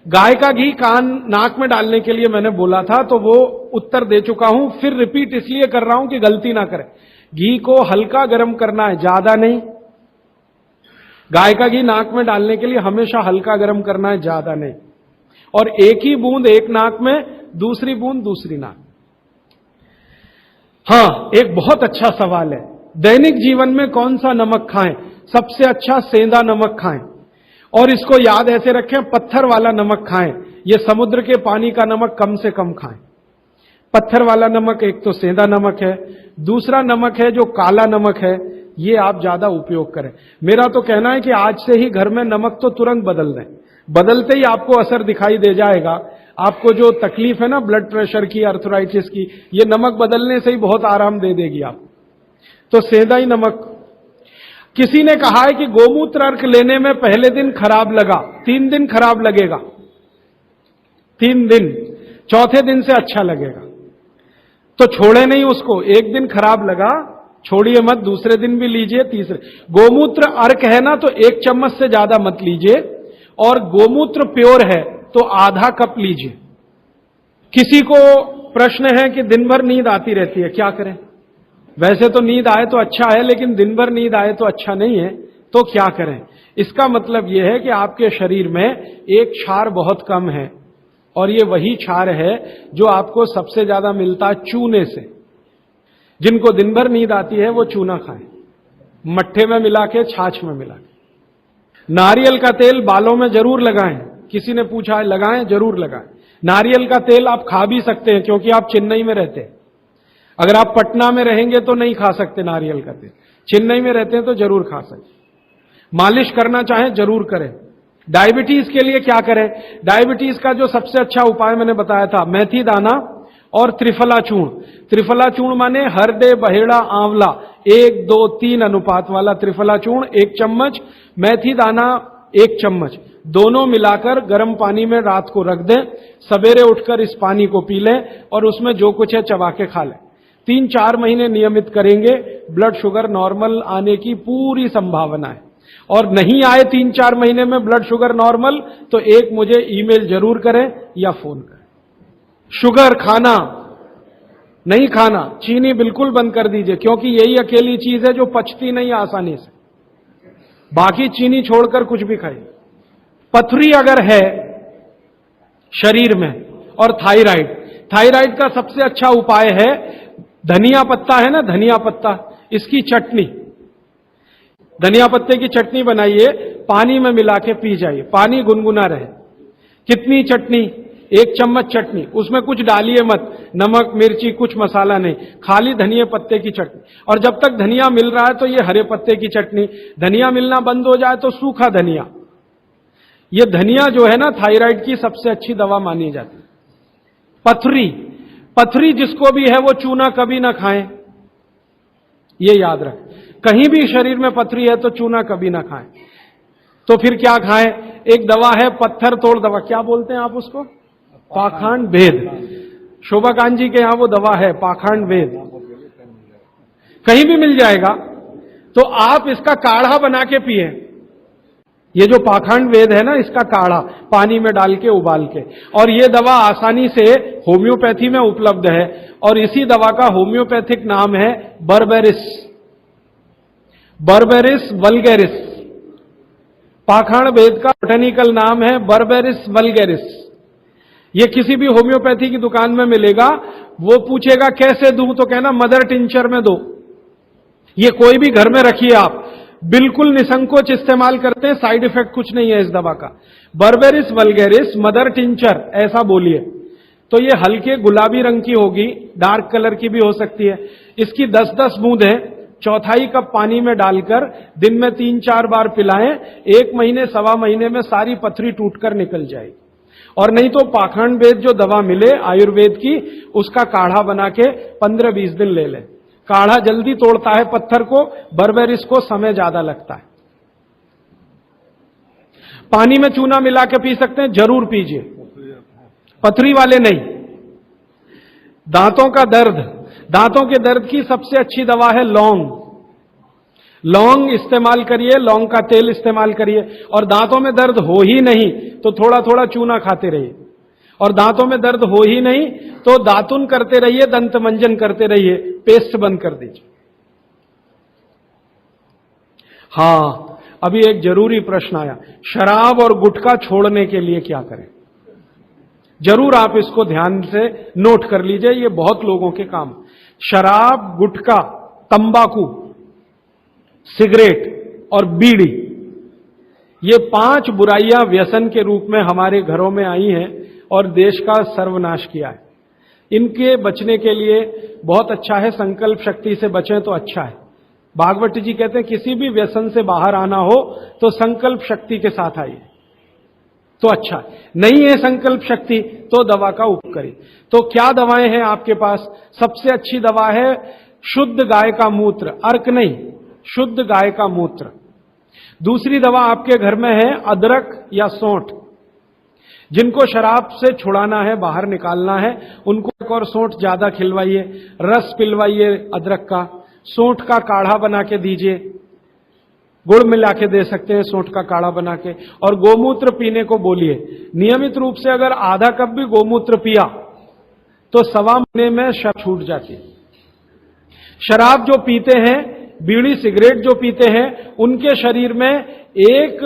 गाय का घी कान नाक में डालने के लिए मैंने बोला था, तो वो उत्तर दे चुका हूं, फिर रिपीट इसलिए कर रहा हूं कि गलती ना करें। घी को हल्का गर्म करना है, ज्यादा नहीं। गाय का घी नाक में डालने के लिए हमेशा हल्का गर्म करना है, ज्यादा नहीं। और एक ही बूंद एक नाक में, दूसरी बूंद दूसरी नाक। हां, एक बहुत अच्छा सवाल है, दैनिक जीवन में कौन सा नमक खाएं? सबसे अच्छा सेंधा नमक खाएं। और इसको याद ऐसे रखें, पत्थर वाला नमक खाएं। यह समुद्र के पानी का नमक कम से कम खाएं। पत्थर वाला नमक एक तो सेंधा नमक है, दूसरा नमक है जो काला नमक है, ये आप ज्यादा उपयोग करें। मेरा तो कहना है कि आज से ही घर में नमक तो तुरंत बदल दें, बदलते ही आपको असर दिखाई दे जाएगा। आपको जो तकलीफ है ना ब्लड प्रेशर की, अर्थराइटिस की, ये नमक बदलने से ही बहुत आराम दे देगी आप। तो सेंधा ही नमक। किसी ने कहा है कि गोमूत्र अर्क लेने में पहले दिन खराब लगा, 3 दिन खराब लगेगा, 3 दिन, चौथे दिन से अच्छा लगेगा। तो छोड़े नहीं उसको, एक दिन खराब लगा छोड़िए मत, दूसरे दिन भी लीजिए, तीसरे। गोमूत्र अर्क है ना, तो 1 चम्मच से ज्यादा मत लीजिए, और गोमूत्र प्योर है तो आधा कप लीजिए। किसी को प्रश्न है कि दिन भर नींद आती रहती है, क्या करें? वैसे तो नींद आए तो अच्छा है, लेकिन दिन भर नींद आए तो अच्छा नहीं है, तो क्या करें? इसका मतलब यह है कि आपके शरीर में एक क्षार बहुत कम है, और ये वही क्षार है जो आपको सबसे ज्यादा मिलता है चूने से। जिनको दिन भर नींद आती है वो चूना खाएं, मट्ठे में मिला के, छाछ में मिला के। नारियल का तेल बालों में जरूर लगाएं। किसी ने पूछा है, लगाएं? जरूर लगाएं। नारियल का तेल आप खा भी सकते हैं, क्योंकि आप चेन्नई में रहते हैं। अगर आप पटना में रहेंगे तो नहीं खा सकते नारियल का तेल, चेन्नई में रहते हैं तो जरूर खा सकते। मालिश करना चाहें जरूर करें। डायबिटीज के लिए क्या करें? डायबिटीज का जो सबसे अच्छा उपाय मैंने बताया था, मेथी दाना और त्रिफला चूर्ण। त्रिफला चूर्ण माने हरदे, बहेड़ा, आंवला, 1, 2, 3 अनुपात वाला त्रिफला चूर्ण 1 चम्मच, मेथी दाना 1 चम्मच, दोनों मिलाकर गर्म पानी में रात को रख दें। सवेरे उठकर इस पानी को पी लें और उसमें जो कुछ है चबा के खा लें। 3-4 महीने नियमित करेंगे, ब्लड शुगर नॉर्मल आने की पूरी संभावना है। और नहीं आए 3-4 महीने में ब्लड शुगर नॉर्मल, तो एक मुझे ईमेल जरूर करें या फोन करें। शुगर खाना नहीं खाना, चीनी बिल्कुल बंद कर दीजिए, क्योंकि यही अकेली चीज है जो पचती नहीं आसानी से। बाकी चीनी छोड़कर कुछ भी खाइए। पथरी अगर है शरीर में, और थायराइड, थायराइड का सबसे अच्छा उपाय है धनिया पत्ता है ना, धनिया पत्ता, इसकी चटनी, धनिया पत्ते की चटनी बनाइए, पानी में मिला के पी जाइए, पानी गुनगुना रहे। कितनी चटनी? 1 चम्मच चटनी, उसमें कुछ डालिए मत, नमक मिर्ची कुछ मसाला नहीं, खाली धनिया पत्ते की चटनी। और जब तक धनिया मिल रहा है तो ये हरे पत्ते की चटनी, धनिया मिलना बंद हो जाए तो सूखा धनिया। ये धनिया जो है ना, थायराइड की सबसे अच्छी दवा मानी जाती है। पथरी, पथरी जिसको भी है वो चूना कभी ना खाएं, ये याद रखें। कहीं भी शरीर में पथरी है तो चूना कभी ना खाएं। तो फिर क्या खाएं? एक दवा है पत्थर तोड़ दवा, क्या बोलते हैं आप उसको? पाखंड भेद। शोभाकांत जी के यहां वो दवा है, पाखंड भेद, कहीं भी मिल जाएगा। तो आप इसका काढ़ा बना के पिए। ये जो पाखंड वेद है ना, इसका काढ़ा पानी में डाल के उबाल के, और ये दवा आसानी से होम्योपैथी में उपलब्ध है। और इसी दवा का होम्योपैथिक नाम है बर्बेरिस, बर्बेरिस वल्गैरिस। पाखंड वेद का बोटेनिकल नाम है बर्बेरिस वल्गैरिस। ये किसी भी होम्योपैथी की दुकान में मिलेगा। वो पूछेगा कैसे दूं, तो कहना मदर टिंचर में दो। ये कोई भी घर में रखिए आप, बिल्कुल निसंकोच इस्तेमाल करते हैं, साइड इफेक्ट कुछ नहीं है इस दवा का। बर्बेरिस वल्गैरिस मदर टिंचर ऐसा बोलिए। तो ये हल्के गुलाबी रंग की होगी, डार्क कलर की भी हो सकती है। इसकी 10-10 बूंदें 1/4 कप पानी में डालकर दिन में 3-4 बार पिलाएं। 1 महीने 1.25 महीने में सारी पथरी टूटकर निकल जाएगी। और नहीं तो पाखंड वेद जो दवा मिले आयुर्वेद की, उसका काढ़ा बना के 15-20 दिन ले लें। काढ़ा जल्दी तोड़ता है पत्थर को, बर्बेरिस को समय ज्यादा लगता है। पानी में चूना मिला के पी सकते हैं, जरूर पीजिए, पथरी वाले नहीं। दांतों का दर्द, दांतों के दर्द की सबसे अच्छी दवा है लौंग। लौंग इस्तेमाल करिए, लौंग का तेल इस्तेमाल करिए। और दांतों में दर्द हो ही नहीं तो थोड़ा थोड़ा चूना खाते रहिए। और दांतों में दर्द हो ही नहीं तो दातुन करते रहिए, दंत मंजन करते रहिए, पेस्ट बंद कर दीजिए। हां, अभी एक जरूरी प्रश्न आया, शराब और गुटखा छोड़ने के लिए क्या करें? जरूर आप इसको ध्यान से नोट कर लीजिए, ये बहुत लोगों के काम। शराब, गुटखा, तंबाकू, सिगरेट और बीड़ी, ये 5 बुराइयां व्यसन के रूप में हमारे घरों में आई हैं और देश का सर्वनाश किया है। इनके बचने के लिए बहुत अच्छा है, संकल्प शक्ति से बचें तो अच्छा है। भागवत जी कहते हैं किसी भी व्यसन से बाहर आना हो तो संकल्प शक्ति के साथ आइए तो अच्छा है। नहीं है संकल्प शक्ति तो दवा का उपयोग करिए। तो क्या दवाएं हैं आपके पास? सबसे अच्छी दवा है शुद्ध गाय का मूत्र, अर्क नहीं, शुद्ध गाय का मूत्र। दूसरी दवा आपके घर में है अदरक या सौंठ। जिनको शराब से छुड़ाना है, बाहर निकालना है, उनको एक और सौंठ ज्यादा खिलवाइए, रस पिलवाइए अदरक का, सौंठ का काढ़ा बना के दीजिए, गुड़ मिला के दे सकते हैं सौंठ का काढ़ा बना के। और गोमूत्र पीने को बोलिए। नियमित रूप से अगर आधा कप भी गोमूत्र पिया तो 1.25 महीने में शराब छूट जाती है। शराब जो पीते हैं, बीड़ी सिगरेट जो पीते हैं, उनके शरीर में एक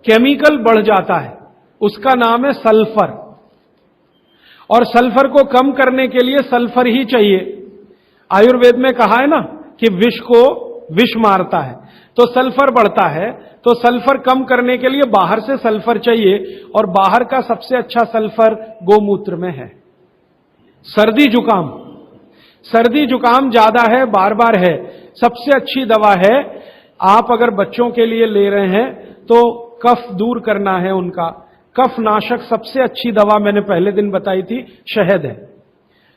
केमिकल बढ़ जाता है, उसका नाम है सल्फर। और सल्फर को कम करने के लिए सल्फर ही चाहिए। आयुर्वेद में कहा है ना कि विष को विष मारता है, तो सल्फर बढ़ता है। तो सल्फर कम करने के लिए बाहर से सल्फर चाहिए, और बाहर का सबसे अच्छा सल्फर गोमूत्र में है। सर्दी जुकाम, सर्दी जुकाम ज्यादा है, बार बार है, सबसे अच्छी दवा है। आप अगर बच्चों के लिए ले रहे हैं तो कफ दूर करना है उनका, कफ नाशक सबसे अच्छी दवा मैंने पहले दिन बताई थी, शहद है।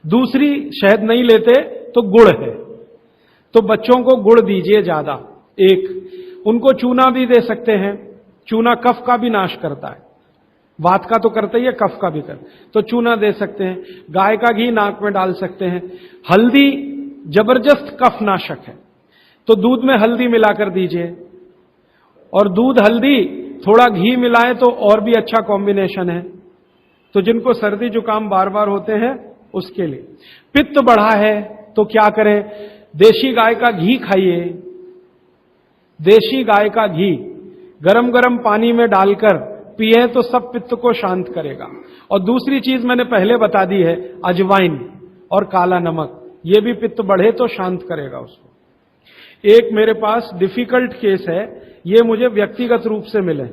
दूसरी, शहद नहीं लेते तो गुड़ है, तो बच्चों को गुड़ दीजिए ज्यादा। एक, उनको चूना भी दे सकते हैं, चूना कफ का भी नाश करता है, वात का तो करता ही है, कफ का भी करता, तो चूना दे सकते हैं। गाय का घी नाक में डाल सकते हैं। हल्दी जबरदस्त कफ नाशक है, तो दूध में हल्दी मिलाकर दीजिए। और दूध हल्दी थोड़ा घी मिलाएं तो और भी अच्छा कॉम्बिनेशन है। तो जिनको सर्दी जुकाम बार बार होते हैं उसके लिए। पित्त बढ़ा है तो क्या करें? देशी गाय का घी खाइए। देशी गाय का घी गरम गरम पानी में डालकर पिए तो सब पित्त को शांत करेगा। और दूसरी चीज मैंने पहले बता दी है, अजवाइन और काला नमक, ये भी पित्त बढ़े तो शांत करेगा उसको। एक मेरे पास डिफिकल्ट केस है, ये मुझे व्यक्तिगत रूप से मिले।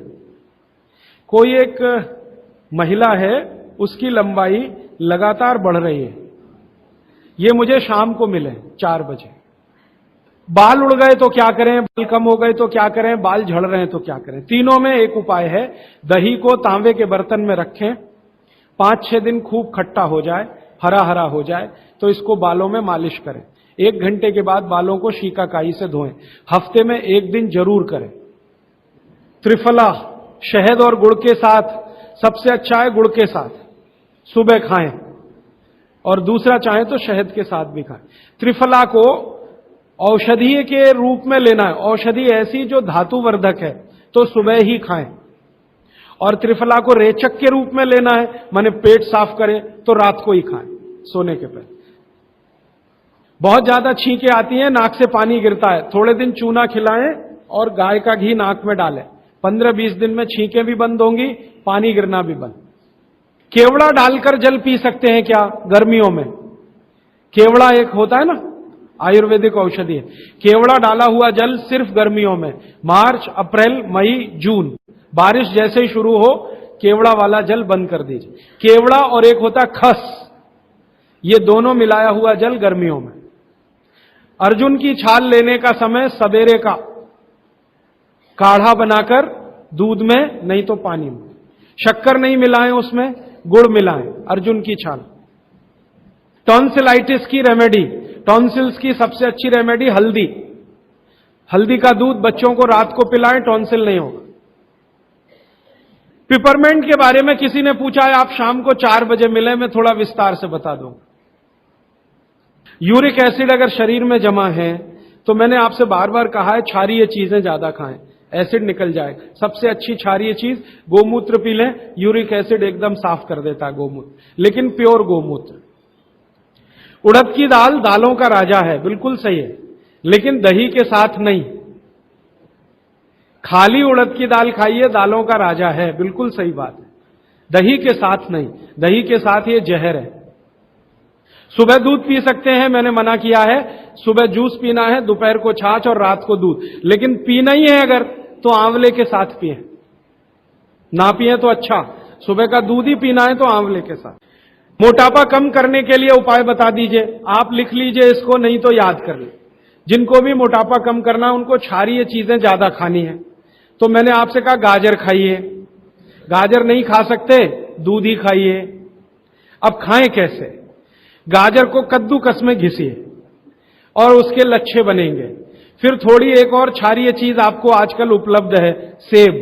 कोई एक महिला है, उसकी लंबाई लगातार बढ़ रही है। ये मुझे शाम को मिले 4 बजे। बाल उड़ गए तो क्या करें, बाल कम हो गए तो क्या करें, बाल झड़ रहे हैं तो क्या करें? तीनों में एक उपाय है, दही को तांबे के बर्तन में रखें, 5-6 दिन खूब खट्टा हो जाए, हरा हरा हो जाए तो इसको बालों में मालिश करें। 1 घंटे के बाद बालों को शीकाकाई से धोएं। हफ्ते में 1 दिन जरूर करें। त्रिफला शहद और गुड़ के साथ, सबसे अच्छा है गुड़ के साथ, सुबह खाएं, और दूसरा चाहे तो शहद के साथ भी खाएं। त्रिफला को औषधि के रूप में लेना है, औषधि ऐसी जो धातुवर्धक है, तो सुबह ही खाएं। और त्रिफला को रेचक के रूप में लेना है, माने पेट साफ करे, तो रात को ही खाएं सोने के पहले। बहुत ज्यादा छींकें आती हैं, नाक से पानी गिरता है, थोड़े दिन चूना खिलाएं और गाय का घी नाक में डालें। 15-20 दिन में छींकें भी बंद होंगी, पानी गिरना भी बंद। केवड़ा डालकर जल पी सकते हैं क्या गर्मियों में? केवड़ा एक होता है ना, आयुर्वेदिक औषधि है। केवड़ा डाला हुआ जल सिर्फ गर्मियों में, मार्च, अप्रैल, मई, जून, बारिश जैसे ही शुरू हो केवड़ा वाला जल बंद कर दीजिए। केवड़ा और एक होता है खस, ये दोनों मिलाया हुआ जल गर्मियों में। अर्जुन की छाल लेने का समय सवेरे का, काढ़ा बनाकर दूध में नहीं तो पानी में, शक्कर नहीं मिलाएं उसमें, गुड़ मिलाएं, अर्जुन की छाल। टॉन्सिलाइटिस की रेमेडी, टॉन्सिल्स की सबसे अच्छी रेमेडी हल्दी। हल्दी का दूध बच्चों को रात को पिलाएं, टॉन्सिल नहीं होगा। पिपरमेंट के बारे में किसी ने पूछा है, आप शाम को 4 बजे मिले, मैं थोड़ा विस्तार से बता दूं। यूरिक एसिड अगर शरीर में जमा है तो मैंने आपसे बार बार कहा है क्षारीय चीजें ज्यादा खाएं, एसिड निकल जाए। सबसे अच्छी क्षारीय चीज गोमूत्र पी लें, यूरिक एसिड एकदम साफ कर देता है गोमूत्र, लेकिन प्योर गोमूत्र। उड़द की दाल दालों का राजा है, बिल्कुल सही है, लेकिन दही के साथ नहीं। खाली उड़द की दाल खाइए, दालों का राजा है, बिल्कुल सही बात है, दही के साथ नहीं। दही के साथ ये जहर है। सुबह दूध पी सकते हैं, मैंने मना किया है, सुबह जूस पीना है, दोपहर को छाछ और रात को दूध, लेकिन पीना ही है अगर तो आंवले के साथ पिए, ना पिए तो अच्छा, सुबह का दूध ही पीना है तो आंवले के साथ। मोटापा कम करने के लिए उपाय बता दीजिए, आप लिख लीजिए इसको, नहीं तो याद कर ले। जिनको भी मोटापा कम करना है उनको क्षारीय चीजें ज्यादा खानी है। तो मैंने आपसे कहा गाजर खाइए, गाजर नहीं खा सकते, दूध ही खाइए। अब खाएं कैसे? गाजर को कद्दूकस में घिसिए और उसके लच्छे बनेंगे। फिर थोड़ी एक और क्षारीय चीज आपको आजकल उपलब्ध है, सेब।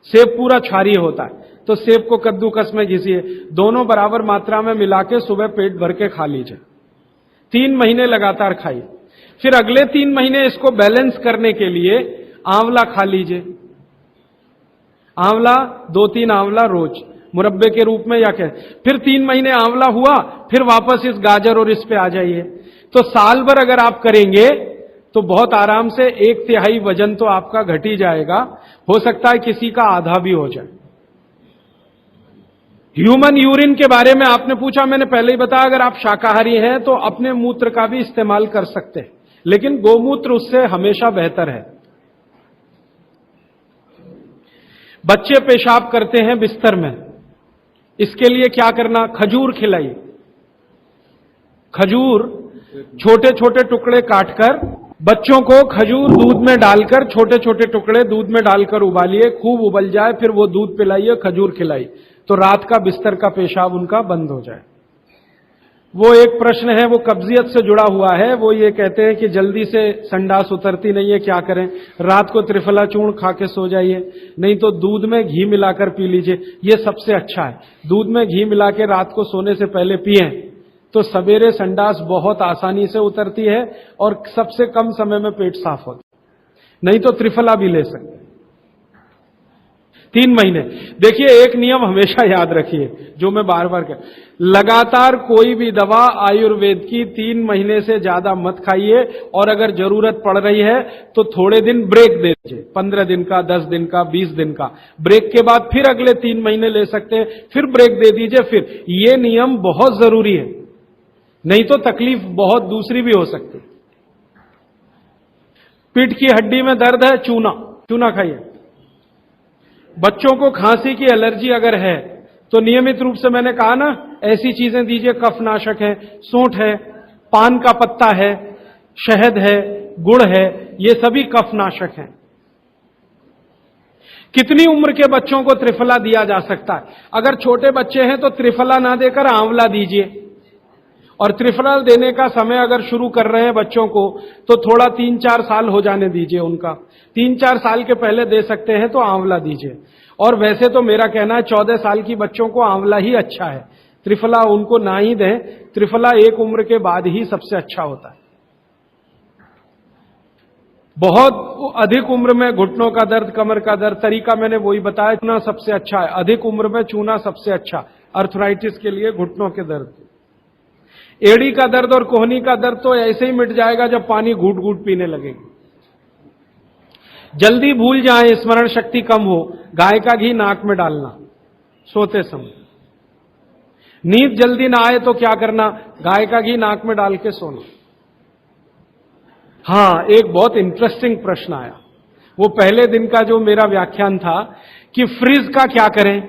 सेब पूरा क्षारीय होता है, तो सेब को कद्दूकस में घिसिए, दोनों बराबर मात्रा में मिला के सुबह पेट भर के खा लीजिए। 3 महीने लगातार खाइए। फिर अगले 3 महीने इसको बैलेंस करने के लिए आंवला खा लीजिए। आंवला 2-3 आंवला रोज मुरब्बे के रूप में या क्या। फिर 3 महीने आंवला हुआ, फिर वापस इस गाजर और इस पे आ जाइए। तो साल भर अगर आप करेंगे तो बहुत आराम से 1/3 वजन तो आपका घट ही जाएगा, हो सकता है किसी का आधा भी हो जाए। ह्यूमन यूरिन के बारे में आपने पूछा, मैंने पहले ही बताया, अगर आप शाकाहारी हैं तो अपने मूत्र का भी इस्तेमाल कर सकते हैं, लेकिन गोमूत्र उससे हमेशा बेहतर है। बच्चे पेशाब करते हैं बिस्तर में, इसके लिए क्या करना? खजूर खिलाइए। खजूर छोटे छोटे टुकड़े काटकर बच्चों को खजूर दूध में डालकर, छोटे छोटे टुकड़े दूध में डालकर उबालिए, खूब उबल जाए, फिर वो दूध पिलाइए, खजूर खिलाइए, तो रात का बिस्तर का पेशाब उनका बंद हो जाए। वो एक प्रश्न है, वो कब्जियत से जुड़ा हुआ है। वो ये कहते हैं कि जल्दी से संडास उतरती नहीं है, क्या करें? रात को त्रिफला चूर्ण खा के सो जाइए, नहीं तो दूध में घी मिलाकर पी लीजिए, ये सबसे अच्छा है। दूध में घी मिला के रात को सोने से पहले पिएं तो सवेरे संडास बहुत आसानी से उतरती है और सबसे कम समय में पेट साफ होता है। नहीं तो त्रिफला भी ले सकते हैं। 3 महीने। देखिए, एक नियम हमेशा याद रखिए, जो मैं बार बार कह, लगातार कोई भी दवा आयुर्वेद की 3 महीने से ज्यादा मत खाइए, और अगर जरूरत पड़ रही है तो थोड़े दिन ब्रेक दे दीजिए, 15 दिन का, 10 दिन का, 20 दिन का ब्रेक के बाद फिर अगले 3 महीने ले सकते हैं, फिर ब्रेक दे दीजिए। फिर ये नियम बहुत जरूरी है, नहीं तो तकलीफ बहुत दूसरी भी हो सकती। पीठ की हड्डी में दर्द है, चूना, चूना खाइए। बच्चों को खांसी की एलर्जी अगर है तो नियमित रूप से, मैंने कहा ना, ऐसी चीजें दीजिए, कफनाशक है, सूंठ है, पान का पत्ता है, शहद है, गुड़ है, ये सभी कफनाशक हैं। कितनी उम्र के बच्चों को त्रिफला दिया जा सकता है? अगर छोटे बच्चे हैं तो त्रिफला ना देकर आंवला दीजिए, और त्रिफला देने का समय अगर शुरू कर रहे हैं बच्चों को तो थोड़ा 3-4 साल हो जाने दीजिए उनका। 3-4 साल के पहले दे सकते हैं तो आंवला दीजिए। और वैसे तो मेरा कहना है 14 साल की बच्चों को आंवला ही अच्छा है, त्रिफला उनको ना ही दें। त्रिफला एक उम्र के बाद ही सबसे अच्छा होता है। बहुत अधिक उम्र में घुटनों का दर्द, कमर का दर्द, तरीका मैंने वही बताया, चूना सबसे अच्छा है। अधिक उम्र में चूना सबसे अच्छा, अर्थराइटिस के लिए, घुटनों के दर्द। एड़ी का दर्द और कोहनी का दर्द तो ऐसे ही मिट जाएगा जब पानी घूट घूट पीने लगेगी। जल्दी भूल जाएं, स्मरण शक्ति कम हो, गाय का घी नाक में डालना सोते समय। नींद जल्दी ना आए तो क्या करना? गाय का घी नाक में डाल के सोना। हां, एक बहुत इंटरेस्टिंग प्रश्न आया, वो पहले दिन का जो मेरा व्याख्यान था कि फ्रिज का क्या करें,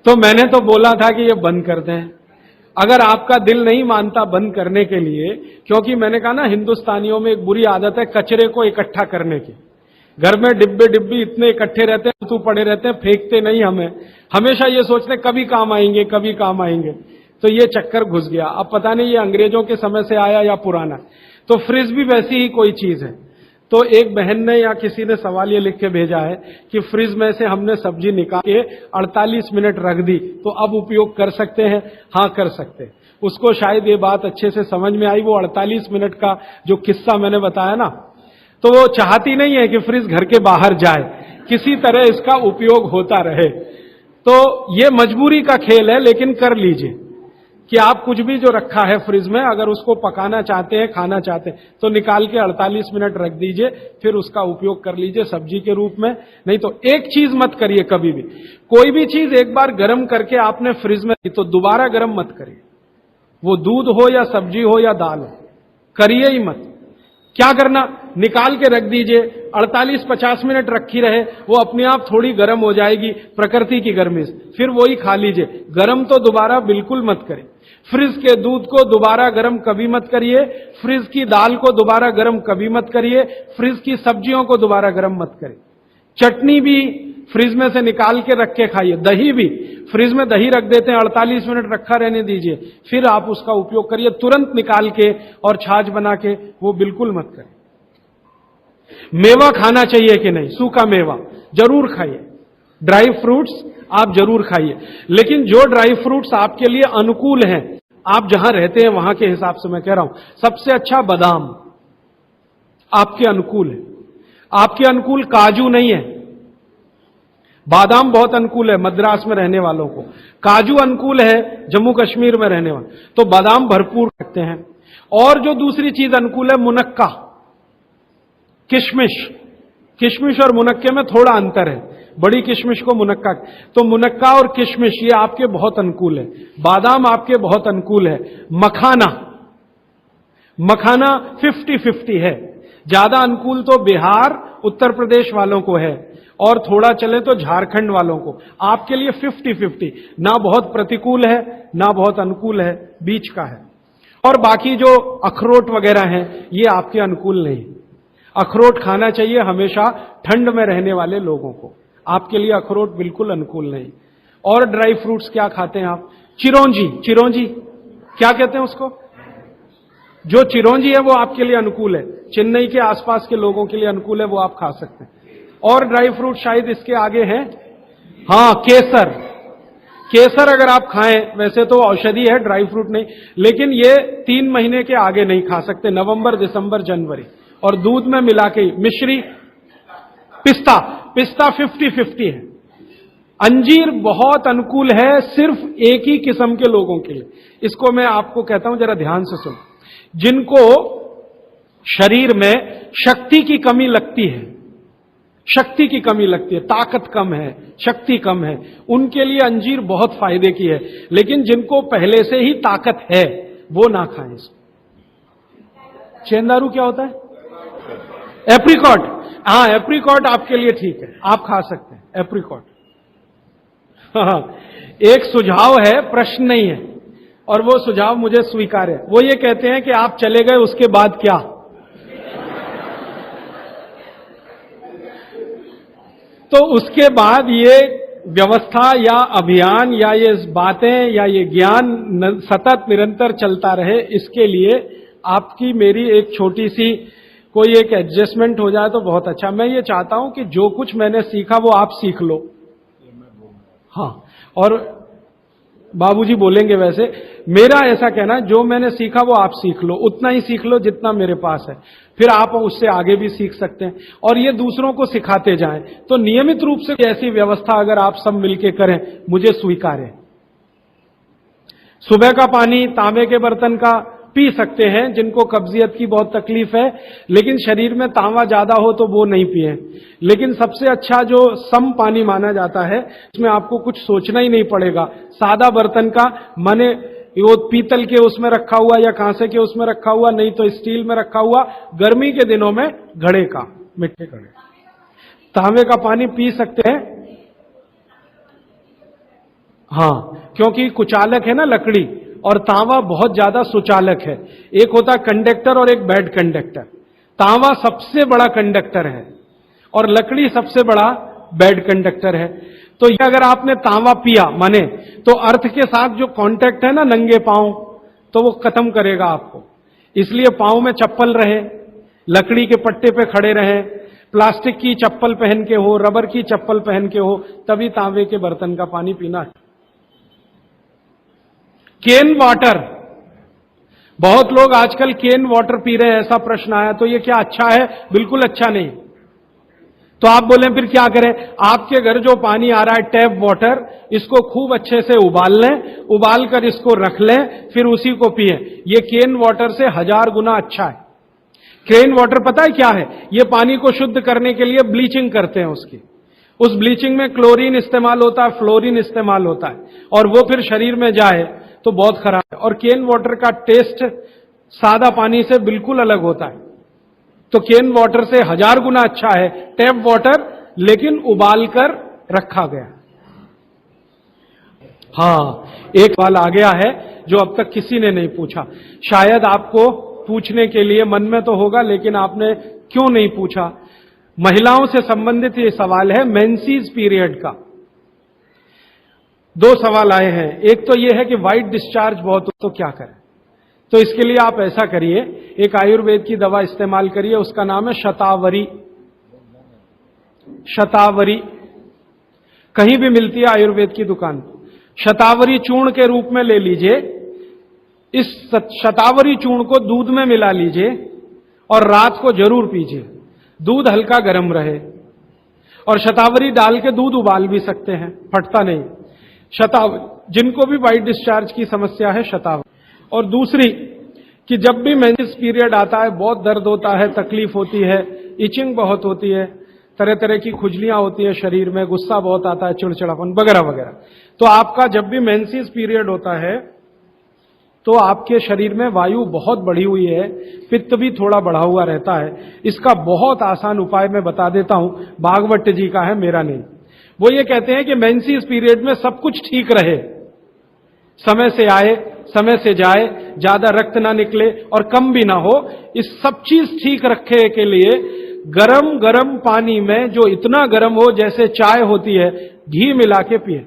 तो मैंने तो बोला था कि ये बंद कर दें। अगर आपका दिल नहीं मानता बंद करने के लिए, क्योंकि मैंने कहा ना, हिंदुस्तानियों में एक बुरी आदत है कचरे को इकट्ठा करने की। घर में डिब्बे डिब्बी इतने इकट्ठे रहते हैं, तू पड़े रहते हैं, फेंकते नहीं हमें, हमेशा ये सोचते कभी काम आएंगे, कभी काम आएंगे। तो ये चक्कर घुस गया। अब पता नहीं ये अंग्रेजों के समय से आया या पुराना। तो फ्रिज भी वैसी ही कोई चीज है। तो एक बहन ने या किसी ने सवाल ये लिख के भेजा है कि फ्रिज में से हमने सब्जी निकाल के 48 मिनट रख दी तो अब उपयोग कर सकते हैं? हाँ, कर सकते हैं। उसको शायद ये बात अच्छे से समझ में आई। वो 48 मिनट का जो किस्सा मैंने बताया ना, तो वो चाहती नहीं है कि फ्रिज घर के बाहर जाए, किसी तरह इसका उपयोग होता रहे। तो ये मजबूरी का खेल है, लेकिन कर लीजिए कि आप कुछ भी जो रखा है फ्रिज में, अगर उसको पकाना चाहते हैं, खाना चाहते हैं, तो निकाल के 48 मिनट रख दीजिए, फिर उसका उपयोग कर लीजिए सब्जी के रूप में। नहीं तो एक चीज मत करिए कभी भी, कोई भी चीज एक बार गर्म करके आपने फ्रिज में तो दोबारा गर्म मत करिए। वो दूध हो या सब्जी हो या दाल हो, करिए ही मत। क्या करना, निकाल के रख दीजिए, 48-50 मिनट रखी रहे, वो अपने आप थोड़ी गर्म हो जाएगी प्रकृति की गर्मी से, फिर वही खा लीजिए। गर्म तो दोबारा बिल्कुल मत करें। फ्रिज के दूध को दोबारा गर्म कभी मत करिए, फ्रिज की दाल को दोबारा गर्म कभी मत करिए, फ्रिज की सब्जियों को दोबारा गर्म मत करिए। चटनी भी फ्रिज में से निकाल के रख के खाइए। दही भी फ्रिज में दही रख देते हैं, 48 मिनट रखा रहने दीजिए, फिर आप उसका उपयोग करिए। तुरंत निकाल के और छाछ बना के वो बिल्कुल मत करें। मेवा खाना चाहिए कि नहीं? सूखा मेवा जरूर खाइए, ड्राई फ्रूट्स आप जरूर खाइए, लेकिन जो ड्राई फ्रूट्स आपके लिए अनुकूल हैं, आप जहां रहते हैं वहां के हिसाब से मैं कह रहा हूं, सबसे अच्छा बादाम आपके अनुकूल है। आपके अनुकूल काजू नहीं है। बादाम बहुत अनुकूल है मद्रास में रहने वालों को, काजू अनुकूल है जम्मू कश्मीर में रहने वाले, तो बादाम भरपूर रखते हैं। और जो दूसरी चीज अनुकूल है, मुनक्का, किशमिश। किशमिश और मुनक्के में थोड़ा अंतर है, बड़ी किशमिश को मुनक्का, तो मुनक्का और किशमिश ये आपके बहुत अनुकूल है। बादाम आपके बहुत अनुकूल है। मखाना, मखाना 50-50 है। ज्यादा अनुकूल तो बिहार उत्तर प्रदेश वालों को है, और थोड़ा चले तो झारखंड वालों को। आपके लिए 50-50, ना बहुत प्रतिकूल है ना बहुत अनुकूल है, बीच का है। और बाकी जो अखरोट वगैरह हैं ये आपके अनुकूल नहीं। अखरोट खाना चाहिए हमेशा ठंड में रहने वाले लोगों को, आपके लिए अखरोट बिल्कुल अनुकूल नहीं। और ड्राई फ्रूट्स क्या खाते हैं आप? चिरौंजी, चिरौंजी क्या कहते हैं उसको? जो चिरौंजी है वो आपके लिए अनुकूल है, चेन्नई के आसपास के लोगों के लिए अनुकूल है, वो आप खा सकते हैं। और ड्राई फ्रूट शायद इसके आगे हैं, हां, केसर। केसर अगर आप खाएं, वैसे तो औषधि है, ड्राई फ्रूट नहीं, लेकिन ये 3 महीने के आगे नहीं खा सकते, नवंबर, दिसंबर, जनवरी, और दूध में मिला के। मिश्री, पिस्ता, पिस्ता 50-50 है। अंजीर बहुत अनुकूल है सिर्फ एक ही किस्म के लोगों के लिए। इसको मैं आपको कहता हूं, जरा ध्यान से सुनो। जिनको शरीर में शक्ति की कमी लगती है, शक्ति की कमी लगती है, ताकत कम है, शक्ति कम है, उनके लिए अंजीर बहुत फायदे की है। लेकिन जिनको पहले से ही ताकत है वो ना खाएं इसको। चेंदारू क्या होता है? एप्रिकॉट, हाँ, एप्रिकॉट आपके लिए ठीक है, आप खा सकते हैं एप्रिकॉट। एक सुझाव है, प्रश्न नहीं है, और वो सुझाव मुझे स्वीकार है। वो ये कहते हैं कि आप चले गए उसके बाद क्या? तो उसके बाद ये व्यवस्था या अभियान या ये बातें या ये ज्ञान सतत निरंतर चलता रहे, इसके लिए आपकी मेरी एक छोटी सी कोई एक एडजस्टमेंट हो जाए तो बहुत अच्छा। मैं ये चाहता हूं कि जो कुछ मैंने सीखा वो आप सीख लो। हाँ, और बाबूजी बोलेंगे वैसे, मेरा ऐसा कहना, जो मैंने सीखा वो आप सीख लो, उतना ही सीख लो जितना मेरे पास है, फिर आप उससे आगे भी सीख सकते हैं, और ये दूसरों को सिखाते जाएं। तो नियमित रूप से ऐसी व्यवस्था अगर आप सब मिलके करें, मुझे स्वीकार है। सुबह का पानी तांबे के बर्तन का पी सकते हैं जिनको कब्जियत की बहुत तकलीफ है, लेकिन शरीर में तांबा ज्यादा हो तो वो नहीं पिए। लेकिन सबसे अच्छा जो सम पानी माना जाता है, इसमें आपको कुछ सोचना ही नहीं पड़ेगा, सादा बर्तन का, माने वो पीतल के उसमें रखा हुआ या कांसे के उसमें रखा हुआ, नहीं तो स्टील में रखा हुआ, गर्मी के दिनों में घड़े का, मिट्टी घड़े, तांबे का पानी पी सकते हैं। हाँ, क्योंकि कुचालक है ना लकड़ी, और तांबा बहुत ज्यादा सुचालक है। एक होता है कंडक्टर और एक बैड कंडक्टर। तांबा सबसे बड़ा कंडक्टर है और लकड़ी सबसे बड़ा बैड कंडक्टर है। तो ये अगर आपने तांबा पिया माने, तो अर्थ के साथ जो कांटेक्ट है ना नंगे पांव, तो वो खत्म करेगा आपको। इसलिए पांव में चप्पल रहे, लकड़ी के पट्टे पे खड़े रहें, प्लास्टिक की चप्पल पहन के हो, रबर की चप्पल पहन के हो, तभी तांबे के बर्तन का पानी पीना है। केन वाटर, बहुत लोग आजकल केन वाटर पी रहे हैं, ऐसा प्रश्न आया, तो ये क्या अच्छा है? बिल्कुल अच्छा नहीं। तो आप बोले फिर क्या करें? आपके घर जो पानी आ रहा है टैप वाटर, इसको खूब अच्छे से उबाल लें, उबाल कर इसको रख लें, फिर उसी को पिए। ये केन वाटर से 1000 गुना अच्छा है। केन वाटर पता है क्या है? ये पानी को शुद्ध करने के लिए ब्लीचिंग करते हैं उसकी। उस ब्लीचिंग में क्लोरीन इस्तेमाल होता है, फ्लोरीन इस्तेमाल होता है, और वो फिर शरीर में जाए तो बहुत खराब है। और केन वाटर का टेस्ट सादा पानी से बिल्कुल अलग होता है। तो केन वाटर से 1000 गुना अच्छा है टैप वाटर, लेकिन उबाल कर रखा गया। हां, एक सवाल आ गया है जो अब तक किसी ने नहीं पूछा, शायद आपको पूछने के लिए मन में तो होगा, लेकिन आपने क्यों नहीं पूछा? महिलाओं से संबंधित ये सवाल है, मेंसेस पीरियड का। 2 सवाल आए हैं। एक तो यह है कि व्हाइट डिस्चार्ज बहुत हो तो क्या करें? तो इसके लिए आप ऐसा करिए, एक आयुर्वेद की दवा इस्तेमाल करिए, उसका नाम है शतावरी। शतावरी कहीं भी मिलती है आयुर्वेद की दुकान। शतावरी चूर्ण के रूप में ले लीजिए। इस शतावरी चूर्ण को दूध में मिला लीजिए और रात को जरूर पीजिए। दूध हल्का गर्म रहे, और शतावरी डाल के दूध उबाल भी सकते हैं, फटता नहीं। शतावरी, जिनको भी व्हाइट डिस्चार्ज की समस्या है, शतावरी। और दूसरी कि जब भी मेंसेस पीरियड आता है बहुत दर्द होता है, तकलीफ होती है, इचिंग बहुत होती है, तरह तरह की खुजलियां होती है शरीर में, गुस्सा बहुत आता है, चिड़चिड़ापन वगैरह वगैरह। तो आपका जब भी मेंसेस पीरियड होता है तो आपके शरीर में वायु बहुत बढ़ी हुई है, पित्त भी थोड़ा बढ़ा हुआ रहता है। इसका बहुत आसान उपाय मैं बता देता हूं, भागवत जी का है, मेरा नहीं। वो ये कहते हैं कि मेंसेस पीरियड में सब कुछ ठीक रहे, समय से आए, समय से जाए, ज्यादा रक्त ना निकले और कम भी ना हो, इस सब चीज ठीक रखे के लिए गरम गरम पानी में, जो इतना गरम हो जैसे चाय होती है, घी मिला के पिए।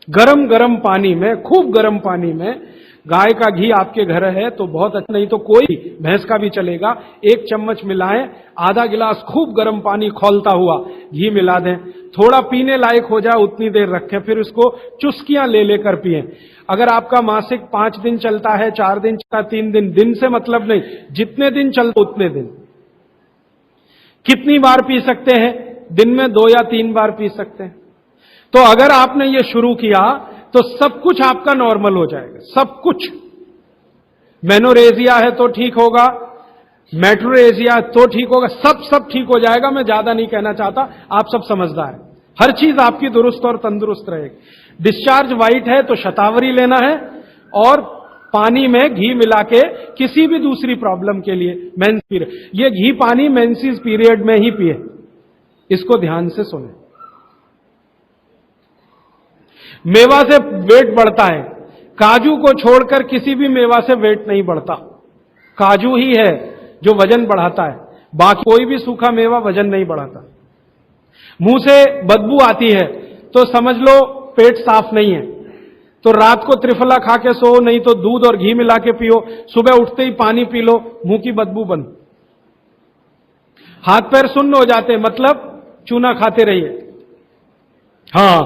गरम गरम पानी में, खूब गरम पानी में, गाय का घी आपके घर है तो बहुत अच्छा, नहीं तो कोई भैंस का भी चलेगा, 1 चम्मच मिलाएं, आधा गिलास खूब गर्म पानी खौलता हुआ घी मिला दें, थोड़ा पीने लायक हो जाए उतनी देर रखें, फिर उसको चुस्कियां ले लेकर पिएं। अगर आपका मासिक 5 दिन चलता है, 4 दिन चलता, 3 दिन, दिन से मतलब नहीं, जितने दिन चलता उतने दिन। कितनी बार पी सकते हैं? दिन में 2 या 3 बार पी सकते हैं। तो अगर आपने ये शुरू किया तो सब कुछ आपका नॉर्मल हो जाएगा, सब कुछ। मेनोरेजिया है तो ठीक होगा, मेट्रोरेजिया तो ठीक होगा, सब ठीक हो जाएगा। मैं ज्यादा नहीं कहना चाहता, आप सब समझदार हैं। हर चीज आपकी दुरुस्त और तंदुरुस्त रहेगी। डिस्चार्ज व्हाइट है तो शतावरी लेना है, और पानी में घी मिला के किसी भी दूसरी प्रॉब्लम के लिए, मेंस पीरियड, ये घी पानी मेंसेस पीरियड में ही पिए, इसको ध्यान से सुने। मेवा से वेट बढ़ता है, काजू को छोड़कर किसी भी मेवा से वेट नहीं बढ़ता। काजू ही है जो वजन बढ़ाता है, बाकी कोई भी सूखा मेवा वजन नहीं बढ़ाता। मुंह से बदबू आती है तो समझ लो पेट साफ नहीं है, तो रात को त्रिफला खा के सो, नहीं तो दूध और घी मिला के पियो, सुबह उठते ही पानी पी लो, मुंह की बदबू बंद। हाथ पैर सुन्न हो जाते, मतलब चूना खाते रहिए। हां,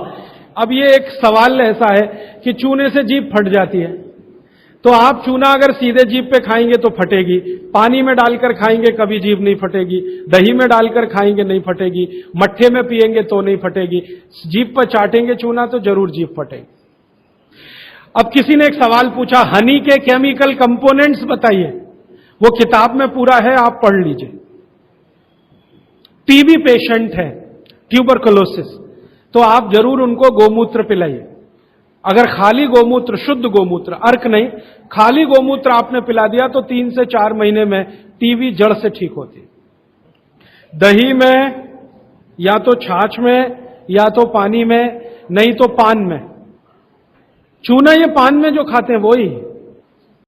अब ये एक सवाल ऐसा है कि चूने से जीभ फट जाती है, तो आप चूना अगर सीधे जीभ पे खाएंगे तो फटेगी, पानी में डालकर खाएंगे कभी जीभ नहीं फटेगी, दही में डालकर खाएंगे नहीं फटेगी, मट्ठे में पिएंगे तो नहीं फटेगी, जीभ पर चाटेंगे चूना तो जरूर जीभ फटेगी। अब किसी ने एक सवाल पूछा, हनी के केमिकल कंपोनेंट्स बताइए। वो किताब में पूरा है, आप पढ़ लीजिए। टीबी पेशेंट है, ट्यूबरकुलोसिस, तो आप जरूर उनको गोमूत्र पिलाइए। अगर खाली गोमूत्र, शुद्ध गोमूत्र, अर्क नहीं, खाली गोमूत्र आपने पिला दिया तो 3 से 4 महीने में टीबी जड़ से ठीक होती है। दही में, या तो छाछ में, या तो पानी में, नहीं तो पान में। चूना ये पान में जो खाते हैं वही।